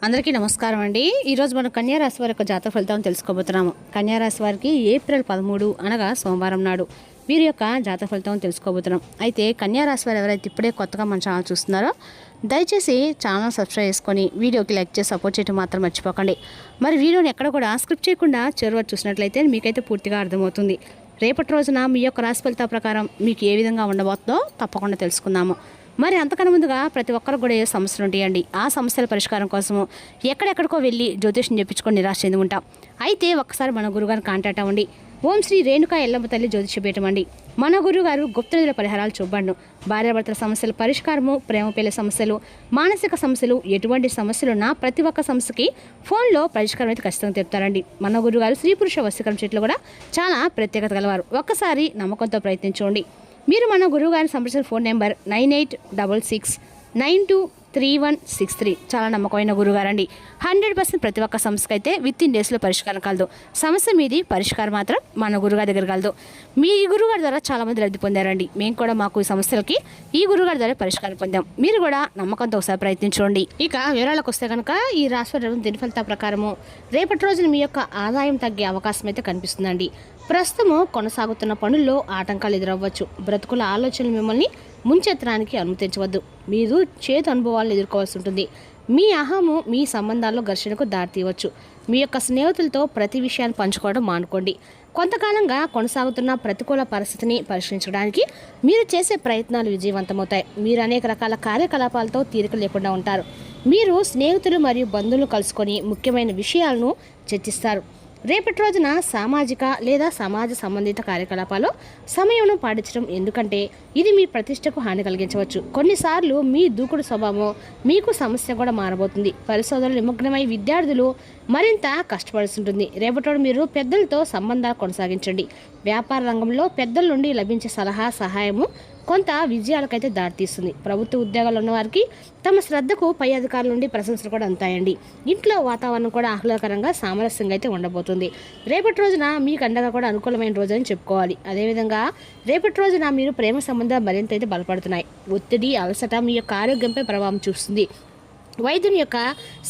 అందరికీ నమస్కారం అండి. ఈరోజు మనం కన్యా రాశి వారి యొక్క జాతక ఫలితాలను తెలుసుకోబోతున్నాము. కన్యా రాశి వారికి ఏప్రిల్ 13 అనగా సోమవారం నాడు వీరి యొక్క జాతక ఫలితాలను తెలుసుకోబోతున్నాం. అయితే కన్యా రాశి వారు ఎవరైతే ఇప్పుడే కొత్తగా మన ఛానల్ చూస్తున్నారో దయచేసి ఛానల్ సబ్స్క్రైబ్ చేసుకొని వీడియోకి లైక్ చేసి సపోర్ట్ చేయడం మాత్రం మర్చిపోకండి. మరి వీడియోని ఎక్కడ కూడా స్క్రిప్ట్ చేయకుండా చివరి చూసినట్లయితే మీకైతే పూర్తిగా అర్థమవుతుంది. రేపటి రోజున మీ యొక్క రాశి ఫలితాల ప్రకారం మీకు ఏ విధంగా ఉండబోతుందో తప్పకుండా తెలుసుకుందాము. మరి అంతకన్నా ముందుగా ప్రతి ఒక్కరికి కూడా ఏ సమస్యలు ఉంటాయండి. ఆ సమస్యల పరిష్కారం కోసము ఎక్కడెక్కడికో వెళ్ళి జ్యోతిష్యం చెప్పించుకొని నిరాశ చెంది ఉంటాం. అయితే ఒక్కసారి మన గురుగారిని కాంటాక్ట్ అవ్వండి. ఓం శ్రీ రేణుకా ఎల్లమ్మ తల్లి జ్యోతిష్య పీఠం అండి. మన గురుగారు గుప్త నిధుల పరిహారాలు చూపండు. భార్యాభర్తల సమస్యల పరిష్కారము, ప్రేమ పెళ్లి సమస్యలు, మానసిక సమస్యలు, ఎటువంటి సమస్యలున్నా ప్రతి ఒక్క సమస్యకి ఫోన్లో పరిష్కారం అయితే ఖచ్చితంగా చెప్తారండి. మన గురుగారు స్త్రీ పురుష వశీకరణ చెట్లు కూడా చాలా ప్రత్యేకత గలవారు. ఒక్కసారి నమ్మకంతో ప్రయత్నించండి. మీరు మన గురువుగారిని సంప్రదించిన ఫోన్ నెంబర్ 9866923163. చాలా నమ్మకమైన గురుగారండి. 100% ప్రతి ఒక్క సమస్యకి అయితే విత్-ఇన్ డేస్లో పరిష్కారం కలదు. సమస్య మీది, పరిష్కారం మాత్రం మన గురుగారి దగ్గర కలదు. మీ గురుగారి ద్వారా చాలామంది లబ్ధి పొందారండి. మేము కూడా మాకు ఈ సమస్యలకి ఈ గురుగారి ద్వారా పరిష్కారం పొందాం. మీరు కూడా నమ్మకంతో ఒకసారి ప్రయత్నించండి. ఇక వివరాలకు వస్తే కనుక ఈ రాశి దిన ఫలితాల ప్రకారము రేపటి రోజున మీ యొక్క ఆదాయం తగ్గే అవకాశం అయితే కనిపిస్తుందండి. ప్రస్తుతము కొనసాగుతున్న పనుల్లో ఆటంకాలు ఎదురవ్వచ్చు. బ్రతుకుల ఆలోచనలు మిమ్మల్ని ముంచెత్తడానికి అనుమతించవద్దు. మీరు చేదు అనుభవాలను ఎదుర్కోవాల్సి ఉంటుంది. మీ అహము మీ సంబంధాల్లో ఘర్షణకు దారితీయవచ్చు. మీ యొక్క స్నేహితులతో ప్రతి విషయాన్ని పంచుకోవడం మానుకోండి. కొంతకాలంగా కొనసాగుతున్న ప్రతికూల పరిస్థితిని పరిష్కరించడానికి మీరు చేసే ప్రయత్నాలు విజయవంతమవుతాయి. మీరు అనేక రకాల కార్యకలాపాలతో తీరిక లేకుండా ఉంటారు. మీరు స్నేహితులు మరియు బంధువులు కలుసుకొని ముఖ్యమైన విషయాలను చర్చిస్తారు. రేపటి రోజున సామాజిక లేదా సమాజ సంబంధిత కార్యకలాపాలు సమయంను పాటించడం, ఎందుకంటే ఇది మీ ప్రతిష్టకు హాని కలిగించవచ్చు. కొన్నిసార్లు మీ దూకుడు స్వభావం మీకు సమస్య కూడా మారబోతుంది. పరిశోధనలు నిమగ్నమై విద్యార్థులు మరింత కష్టపడుతుంటుంది. రేపటి రోజు మీరు పెద్దలతో సంబంధాలు కొనసాగించండి. వ్యాపార రంగంలో పెద్దల నుండి లభించే సలహా, సహాయము కొంత విజయాలకైతే దారితీస్తుంది. ప్రభుత్వ ఉద్యోగాలు ఉన్నవారికి తమ శ్రద్ధకు పై అధికారుల నుండి ప్రశంసలు కూడా అందుతాయండి. ఇంట్లో వాతావరణం కూడా ఆహ్లాదకరంగా, సామరస్యంగా అయితే ఉండబోతుంది. రేపటి రోజున మీకు అండగా కూడా అనుకూలమైన రోజు అని చెప్పుకోవాలి. అదేవిధంగా రేపటి రోజున మీరు ప్రేమ సంబంధాలు మరింత అయితే బలపడుతున్నాయి. ఒత్తిడి, అలసట మీ యొక్క ఆరోగ్యంపై ప్రభావం చూస్తుంది. వైద్యుని యొక్క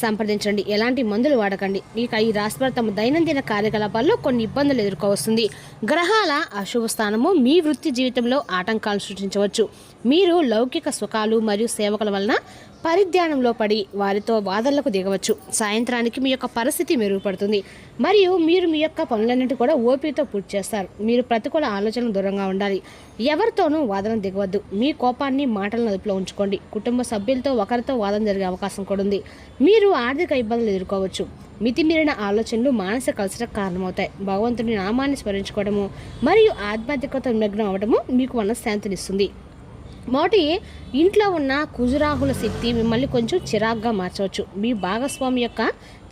సంప్రదించండి. ఎలాంటి మందులు వాడకండి. ఇక ఈ రాశివారు తమ దైనందిన కార్యకలాపాల్లో కొన్ని ఇబ్బందులు ఎదుర్కోవస్తుంది. గ్రహాల అశుభ స్థానము మీ వృత్తి జీవితంలో ఆటంకాలు సృష్టించవచ్చు. మీరు లౌకిక సుఖాలు మరియు సేవకుల వలన పరిధ్యానంలో పడి వారితో వాదనలకు దిగవచ్చు. సాయంత్రానికి మీ యొక్క పరిస్థితి మెరుగుపడుతుంది మరియు మీరు మీ యొక్క పనులన్నింటి కూడా ఓపికతో పూర్తి చేస్తారు. మీరు ప్రతికూల ఆలోచనలకు దూరంగా ఉండాలి. ఎవరితోనూ వాదన దిగవద్దు. మీ కోపాన్ని మాటలను అదుపులో ఉంచుకోండి. కుటుంబ సభ్యులతో ఒకరితో వాదన జరిగే అవకాశం కూడా ఉంది. మీరు ఆర్థిక ఇబ్బందులు ఎదుర్కోవచ్చు. మితిమీరిన ఆలోచనలు మానసిక అలసటకు కారణమవుతాయి. భగవంతుని నామాన్ని స్మరించుకోవడము మరియు ఆధ్యాత్మికత నిమగ్నం అవ్వడము మీకు మనశ్శాంతినిస్తుంది. మొదటి ఇంట్లో ఉన్న కుజురాహుల శక్తి మిమ్మల్ని కొంచెం చిరాగ్గా మార్చవచ్చు. మీ భాగస్వామి యొక్క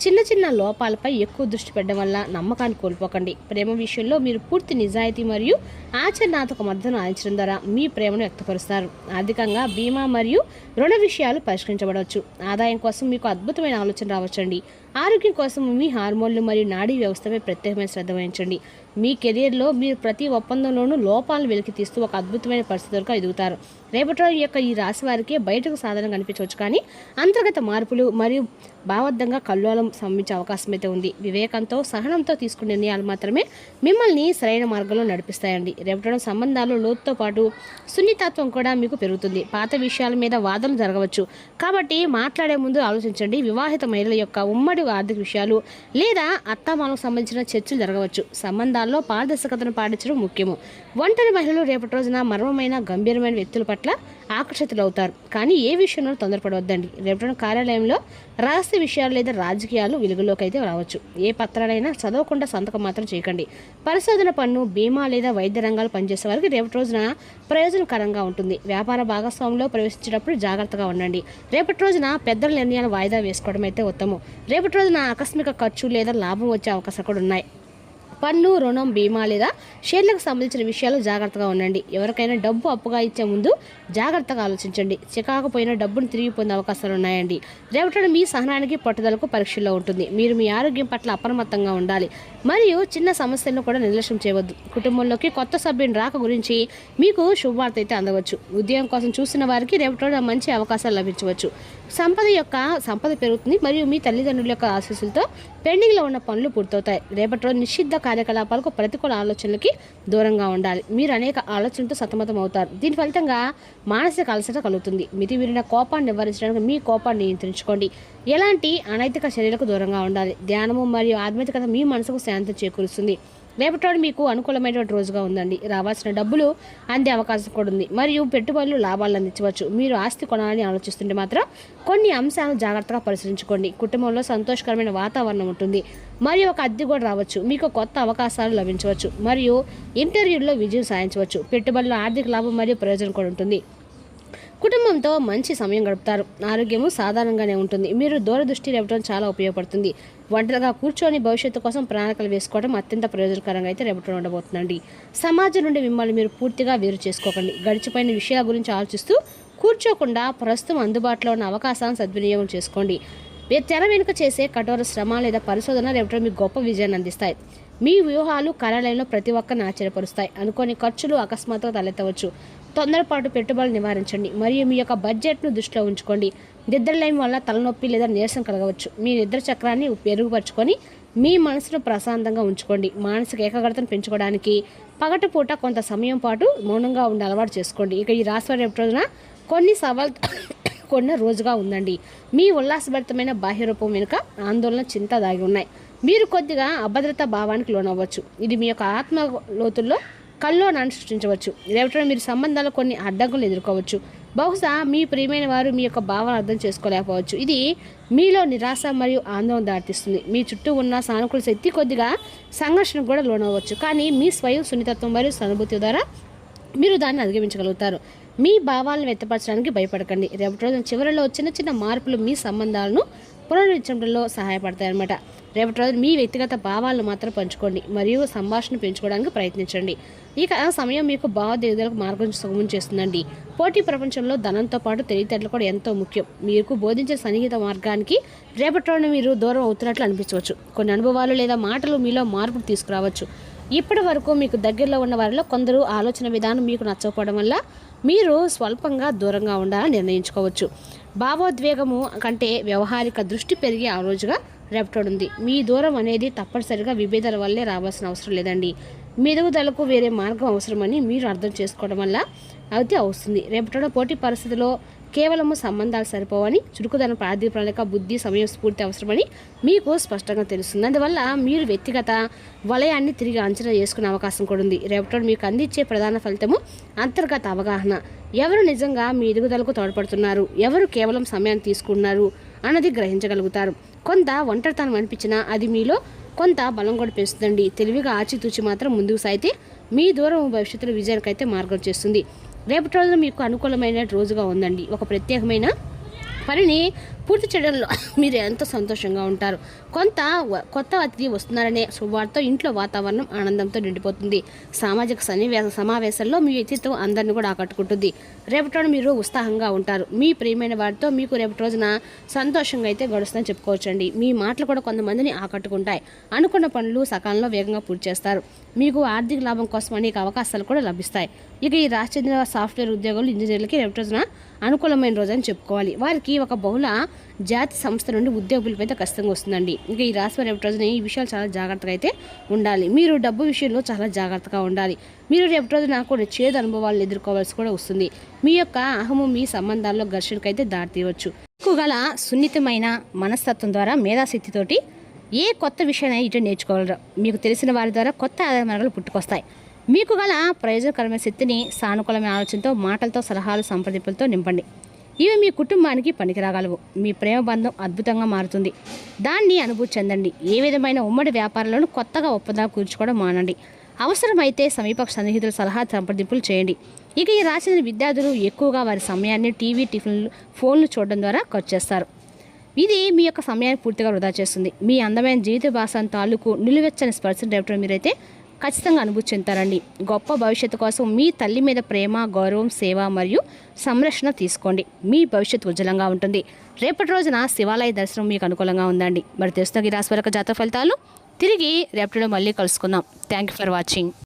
చిన్న చిన్న లోపాలపై ఎక్కువ దృష్టి పెట్టడం వల్ల నమ్మకాన్ని కోల్పోకండి. ప్రేమ విషయంలో మీరు పూర్తి నిజాయితీ మరియు ఆచరణాత్మక మద్దతును అందించడం ద్వారా మీ ప్రేమను వ్యక్తపరుస్తారు. ఆర్థికంగా బీమా మరియు రుణ విషయాలు పరిష్కరించబడవచ్చు. ఆదాయం కోసం మీకు అద్భుతమైన ఆలోచన రావచ్చండి. ఆరోగ్యం కోసం మీ హార్మోన్లు మరియు నాడీ వ్యవస్థపై ప్రత్యేకమైన శ్రద్ధ వహించండి. మీ కెరీర్లో మీరు ప్రతి ఒప్పందంలోనూ లోపాలను వెలికి తీస్తూ ఒక అద్భుతమైన పరిస్థితులకు ఎదుగుతారు. రేపటి రోజు యొక్క ఈ రాశి వారికి బయటకు సాధారణంగా కనిపించవచ్చు, కానీ అంతర్గత మార్పులు మరియు భావోద్దంగా కల్లోలం సంభవించే అవకాశం అయితే ఉంది. వివేకంతో, సహనంతో తీసుకునే నిర్ణయాలు మాత్రమే మిమ్మల్ని సరైన మార్గంలో నడిపిస్తాయండి. రేపటి సంబంధాలు లోతుతో పాటు సున్నితత్వం కూడా మీకు పెరుగుతుంది. పాత విషయాల మీద వాదనలు జరగవచ్చు, కాబట్టి మాట్లాడే ముందు ఆలోచించండి. వివాహిత మహిళల యొక్క ఉమ్మడి ఆర్థిక విషయాలు లేదా అత్తామాలకు సంబంధించిన చర్చలు జరగవచ్చు. సంబంధాల్లో పారదర్శకతను పాటించడం ముఖ్యము. ఒంటరి మహిళలు రేపటి రోజున మర్మమైన, గంభీరమైన వ్యక్తుల పట్ల ఆకర్షితులవుతారు, కానీ ఏ విషయంలో తొందరపడవద్దండి. రేపటి కార్యాలయంలో రహస్య విషయాలు లేదా రాజకీయాలు వెలుగులోకి అయితే రావచ్చు. ఏ పత్రాలైనా చదవకుండా సంతకం మాత్రం చేయకండి. పరిశోధన పన్ను, బీమా లేదా వైద్య రంగాలు పనిచేసే వారికి రేపటి రోజున ప్రయోజనకరంగా ఉంటుంది. వ్యాపార భాగస్వామ్యంలో ప్రవేశించేటప్పుడు జాగ్రత్తగా ఉండండి. రేపటి రోజున పెద్దల నిర్ణయాలు వాయిదా వేసుకోవడం అయితే ఉత్తమం. రేపటి రోజున ఆకస్మిక ఖర్చు లేదా లాభం వచ్చే అవకాశాలు కూడా ఉన్నాయి. పన్ను, రుణం, బీమా లేదా షేర్లకు సంబంధించిన విషయాలు జాగ్రత్తగా ఉండండి. ఎవరికైనా డబ్బు అప్పుగా ఇచ్చే ముందు జాగ్రత్తగా ఆలోచించండి. చికాకపోయిన డబ్బును తిరిగి పొందే అవకాశాలు ఉన్నాయండి. రేపటి మీ సహనానికి, పట్టుదలకు పరీక్షల్లో ఉంటుంది. మీరు మీ ఆరోగ్యం పట్ల అప్రమత్తంగా ఉండాలి మరియు చిన్న సమస్యలను కూడా నిర్లక్ష్యం చేయవద్దు. కుటుంబంలోకి కొత్త సభ్యుని రాక గురించి మీకు శుభవార్త అయితే అందవచ్చు. ఉద్యోగం కోసం చూసిన వారికి రేపటి మంచి అవకాశాలు లభించవచ్చు. సంపద పెరుగుతుంది మరియు మీ తల్లిదండ్రుల యొక్క ఆశీస్సులతో పెండింగ్లో ఉన్న పనులు పూర్తవుతాయి. రేపటి రోజు నిషిద్ధ కార్యకలాపాలకు, ప్రతికూల ఆలోచనలకి దూరంగా ఉండాలి. మీరు అనేక ఆలోచనలతో సతమతం అవుతారు. దీని ఫలితంగా మానసిక అలసట కలుగుతుంది. మితిమీరిన కోపాన్ని నివారించడానికి మీ కోపాన్ని నియంత్రించుకోండి. ఎలాంటి అనైతిక చర్యలకు దూరంగా ఉండాలి. ధ్యానము మరియు ఆధ్యాత్మికత మీ మనసుకు శాంతి చేకూరుస్తుంది. రేపటి మీకు అనుకూలమైనటువంటి రోజుగా ఉందండి. రావాల్సిన డబ్బులు అందే అవకాశం కూడా ఉంది మరియు పెట్టుబడులు లాభాలు అందించవచ్చు. మీరు ఆస్తి కొనాలని ఆలోచిస్తుంటే మాత్రం కొన్ని అంశాలను జాగ్రత్తగా పరిశీలించుకోండి. కుటుంబంలో సంతోషకరమైన వాతావరణం ఉంటుంది మరియు ఒక అద్దె కూడా రావచ్చు. మీకు కొత్త అవకాశాలు లభించవచ్చు మరియు ఇంటర్వ్యూల్లో విజయం సాధించవచ్చు. పెట్టుబడులు ఆర్థిక లాభం మరియు ప్రయోజనం కూడా ఉంటుంది. కుటుంబంతో మంచి సమయం గడుపుతారు. ఆరోగ్యము సాధారణంగానే ఉంటుంది. మీరు దూరదృష్టి రేపటం చాలా ఉపయోగపడుతుంది. ఒంటరిగా కూర్చొని భవిష్యత్తు కోసం ప్రణాళికలు వేసుకోవడం అత్యంత ప్రయోజనకరంగా అయితే రేపటం ఉండబోతుందండి. సమాజం నుండి మిమ్మల్ని మీరు పూర్తిగా వేరు చేసుకోకండి. గడిచిపోయిన విషయాల గురించి ఆలోచిస్తూ కూర్చోకుండా ప్రస్తుతం అందుబాటులో ఉన్న అవకాశాలను సద్వినియోగం చేసుకోండి. తెర వెనుక చేసే కఠోర శ్రమ లేదా పరిశోధన రేపటం మీకు గొప్ప విజయాన్ని అందిస్తాయి. మీ వ్యూహాలు కార్యాలయంలో ప్రతి ఒక్కరిని ఆశ్చర్యపరుస్తాయి. అనుకోని ఖర్చులు అకస్మాత్తుగా తలెత్తవచ్చు. తొందరపాటు పెట్టుబడులు నివారించండి మరియు మీ యొక్క బడ్జెట్ను దృష్టిలో ఉంచుకోండి. నిద్రలేమి వల్ల తలనొప్పి లేదా నీరసం కలగవచ్చు. మీ నిద్ర చక్రాన్ని మెరుగుపరుచుకొని మీ మనసును ప్రశాంతంగా ఉంచుకోండి. మానసిక ఏకాగ్రతను పెంచుకోవడానికి పగటిపూట కొంత సమయం పాటు మౌనంగా ఉండి అలవాటు చేసుకోండి. ఇక ఈ రాశి రేపు రోజున కొన్ని సవాల్ కొన్న రోజుగా ఉందండి. మీ ఉల్లాసభరితమైన బాహ్య రూపం వెనుక ఆందోళన, చింత దాగి ఉన్నాయి. మీరు కొద్దిగా అభద్రతా భావానికి లోనవ్వచ్చు. ఇది మీ యొక్క ఆత్మ లోతుల్లో కల్లోనాన్ని సృష్టించవచ్చు. రేపటి మీరు సంబంధాలు కొన్ని అడ్డంకులు ఎదుర్కోవచ్చు. బహుశా మీ ప్రియమైన వారు మీ యొక్క భావన అర్థం చేసుకోలేకపోవచ్చు. ఇది మీలో నిరాశ మరియు ఆందోళన దారితీస్తుంది. మీ చుట్టూ ఉన్న సానుకూల శక్తి కొద్దిగా సంఘర్షణకు కూడా లోనవ్వచ్చు. కానీ మీ స్వయం సున్నితత్వం మరియు సానుభూతి ద్వారా మీరు దాన్ని అధిగమించగలుగుతారు. మీ భావాలను వ్యక్తపరచడానికి భయపడకండి. రేపటి రోజున చివరిలో చిన్న చిన్న మార్పులు మీ సంబంధాలను పునరుద్ధరించడంలో సహాయపడతాయన్నమాట. రేపటి రోజు మీ వ్యక్తిగత భావాలను మాత్రం పంచుకోండి మరియు సంభాషణ పెంచుకోవడానికి ప్రయత్నించండి. ఇక సమయం మీకు భావోద్వేగాలకు మార్గం సుగమం చేస్తుందండి. పోటీ ప్రపంచంలో ధనంతో పాటు తెలివితేటలు కూడా ఎంతో ముఖ్యం. మీకు బోధించే సన్నిహిత మార్గానికి రేపటి రోజున మీరు దూరం అవుతున్నట్లు అనిపించవచ్చు. కొన్ని అనుభవాలు లేదా మాటలు మీలో మార్పులు తీసుకురావచ్చు. ఇప్పటి వరకు మీకు దగ్గరలో ఉన్న వారిలో కొందరు ఆలోచన విధానం మీకు నచ్చకపోవడం వల్ల మీరు స్వల్పంగా దూరంగా ఉండాలని నిర్ణయించుకోవచ్చు. భావోద్వేగము కంటే వ్యవహారిక దృష్టి పెరిగే ఆ రోజుగా రేపటి మీ దూరం అనేది తప్పనిసరిగా విభేదాల వల్లే రావాల్సిన అవసరం లేదండి. మెరుగుదలకు వేరే మార్గం అవసరమని మీరు అర్థం చేసుకోవడం వల్ల అయితే వస్తుంది. రేపటి పోటీ పరిస్థితిలో కేవలము సంబంధాలు సరిపోవని, చురుకుదనం, ఆర్థిక ప్రణాళిక, బుద్ధి, సమయం, స్ఫూర్తి అవసరమని మీకు స్పష్టంగా తెలుస్తుంది. అందువల్ల మీరు వ్యక్తిగత వలయాన్ని తిరిగి అంచనా చేసుకునే అవకాశం కూడా ఉంది. రేపటి మీకు అందించే ప్రధాన ఫలితము అంతర్గత అవగాహన. ఎవరు నిజంగా మీ ఎదుగుదలకు తోడ్పడుతున్నారు, ఎవరు కేవలం సమయాన్ని తీసుకున్నారు అన్నది గ్రహించగలుగుతారు. కొంత ఒంటరితనం అనిపించినా అది మీలో కొంత బలం కూడా పెంచుతుందండి. తెలివిగా ఆచితూచి మాత్రం ముందుకు సాగితే మీ దూరం భవిష్యత్తులో విజయానికైతే మార్గం చేస్తుంది. రేపటి రోజున మీకు అనుకూలమైన రోజుగా ఉందండి. ఒక ప్రత్యేకమైన పనిని పూర్తి చేయడంలో మీరు ఎంతో సంతోషంగా ఉంటారు. కొత్త అతిథి వస్తున్నారనే శుభవార్తతో ఇంట్లో వాతావరణం ఆనందంతో నిండిపోతుంది. సామాజిక సమావేశాల్లో మీ వ్యక్తిత్వం అందరినీ కూడా ఆకట్టుకుంటుంది. రేపటి రోజు మీరు ఉత్సాహంగా ఉంటారు. మీ ప్రియమైన వారితో మీకు రేపటి రోజున సంతోషంగా అయితే గడుస్తుందని చెప్పుకోవచ్చండి. మీ మాటలు కూడా కొంతమందిని ఆకట్టుకుంటాయి. అనుకున్న పనులు సకాలంలో వేగంగా పూర్తి చేస్తారు. మీకు ఆర్థిక లాభం కోసం అనేక అవకాశాలు కూడా లభిస్తాయి. ఇక ఈ రాష్ట్ర చెందిన సాఫ్ట్వేర్ ఉద్యోగులు, ఇంజనీర్లకి రేపటి రోజున అనుకూలమైన రోజు అని చెప్పుకోవాలి. వారికి ఒక బహుళ జాతి సంస్థ నుండి ఉద్యోగ పిలుపు అయితే ఖచ్చితంగా వస్తుందండి. ఇక ఈ రాశి రేపటి రోజున ఈ విషయాలు చాలా జాగ్రత్తగా అయితే ఉండాలి. మీరు డబ్బు విషయంలో చాలా జాగ్రత్తగా ఉండాలి. మీరు రేపటి రోజున కొన్ని చేదు అనుభవాలను ఎదుర్కోవాల్సి కూడా వస్తుంది. మీ యొక్క అహము మీ సంబంధాల్లో ఘర్షణకైతే దారితీయవచ్చు. మీకు గల సున్నితమైన మనస్తత్వం ద్వారా మేధాశక్తితోటి ఏ కొత్త విషయాన్ని ఇటు నేర్చుకోగలరు. మీకు తెలిసిన వారి ద్వారా కొత్త ఆదాయ మార్గాలు పుట్టుకొస్తాయి. మీకు గల ప్రయోజనకరమైన శక్తిని సానుకూలమైన ఆలోచనతో, మాటలతో, సలహాలు, సంప్రదింపులతో నింపండి. ఇవి మీ కుటుంబానికి పనికిరాగలవు. మీ ప్రేమ బంధం అద్భుతంగా మారుతుంది. దాన్ని అనుభూతి చెందండి. ఏ విధమైన ఉమ్మడి వ్యాపారాలను కొత్తగా ఒప్పందాలు కూర్చుకోవడం మానండి. అవసరమైతే సమీప సన్నిహితుల సలహా సంప్రదింపులు చేయండి. ఇక ఈ రాసిన విద్యార్థులు ఎక్కువగా వారి సమయాన్ని టీవీ, ఫోన్లు చూడడం ద్వారా ఖర్చు చేస్తారు. ఇది మీ యొక్క సమయాన్ని పూర్తిగా వృధా చేస్తుంది. మీ అందమైన జీవిత భాషను తాలూకు నిలువెచ్చని స్పర్శను రేపటి మీరైతే ఖచ్చితంగా అనుభూతి చెందుతారండి. గొప్ప భవిష్యత్తు కోసం మీ తల్లి మీద ప్రేమ, గౌరవం, సేవ మరియు సంరక్షణ తీసుకోండి. మీ భవిష్యత్తు ఉజ్వలంగా ఉంటుంది. రేపటి రోజున శివాలయ దర్శనం మీకు అనుకూలంగా ఉందండి. మరి తెలుస్తున్న ఈ రాశి వరకు జాతక ఫలితాలు తిరిగి రేపటిలో మళ్ళీ కలుసుకుందాం. Thank you for watching.